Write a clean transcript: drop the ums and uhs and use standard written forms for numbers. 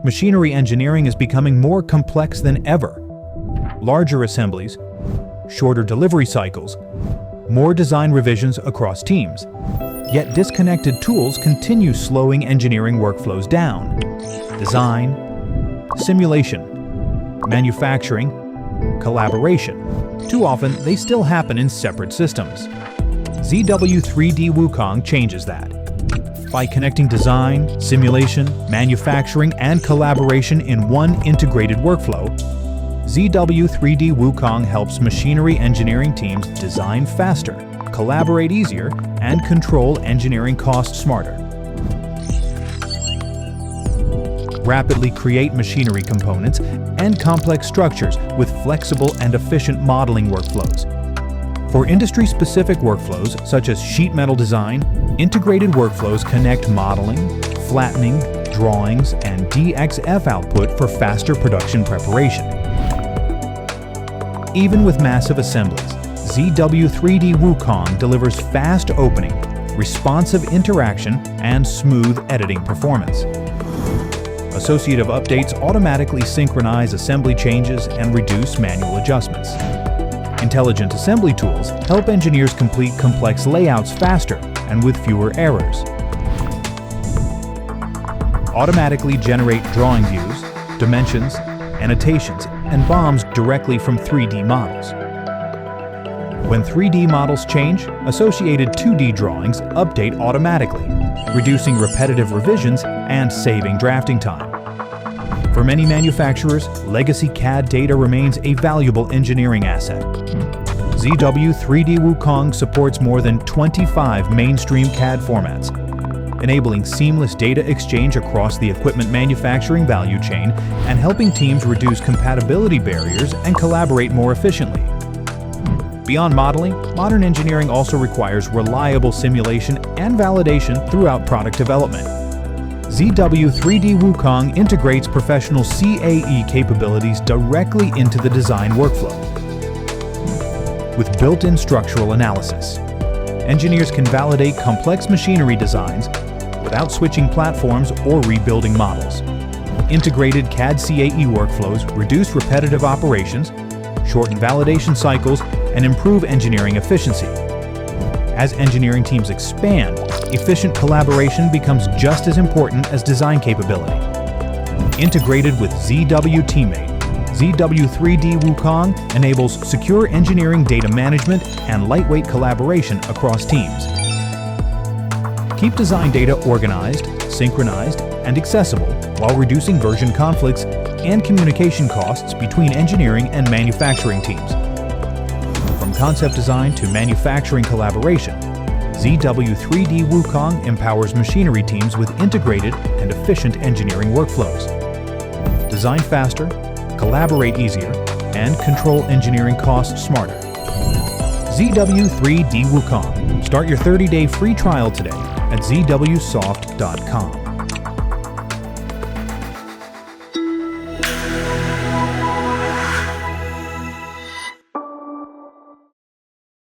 machinery engineering is becoming more complex than ever. Larger assemblies, shorter delivery cycles, more design revisions across teams. Yet disconnected tools continue slowing engineering workflows down. Design, simulation, manufacturing, collaboration. Too often, they still happen in separate systems. ZW3D Wukong changes that. By connecting design, simulation, manufacturing, and collaboration in one integrated workflow, ZW3D Wukong helps machinery engineering teams design faster, collaborate easier, and control engineering costs smarter. Rapidly create machinery components and complex structures with flexible and efficient modeling workflows. For industry-specific workflows such as sheet metal design, integrated workflows connect modeling, flattening, drawings, and DXF output for faster production preparation. Even with massive assemblies, ZW3D Wukong delivers fast opening, responsive interaction, and smooth editing performance. Associative updates automatically synchronize assembly changes and reduce manual adjustments. Intelligent assembly tools help engineers complete complex layouts faster and with fewer errors. Automatically generate drawing views, dimensions, annotations, and BOMs directly from 3D models. When 3D models change, associated 2D drawings update automatically, reducing repetitive revisions and saving drafting time. For many manufacturers, legacy CAD data remains a valuable engineering asset. ZW3D Wukong supports more than 25 mainstream CAD formats, enabling seamless data exchange across the equipment manufacturing value chain and helping teams reduce compatibility barriers and collaborate more efficiently. Beyond modeling, modern engineering also requires reliable simulation and validation throughout product development. ZW3D Wukong integrates professional CAE capabilities directly into the design workflow. With built-in structural analysis, engineers can validate complex machinery designs without switching platforms or rebuilding models. Integrated CAD CAE workflows reduce repetitive operations, shorten validation cycles, and improve engineering efficiency. As engineering teams expand, efficient collaboration becomes just as important as design capability. Integrated with ZW Teammate, ZW3D Wukong enables secure engineering data management and lightweight collaboration across teams. Keep design data organized, synchronized, and accessible while reducing version conflicts and communication costs between engineering and manufacturing teams. From concept design to manufacturing collaboration, ZW3D Wukong empowers machinery teams with integrated and efficient engineering workflows. Design faster, collaborate easier, and control engineering costs smarter. ZW3D Wukong. Start your 30-day free trial today at zwsoft.com.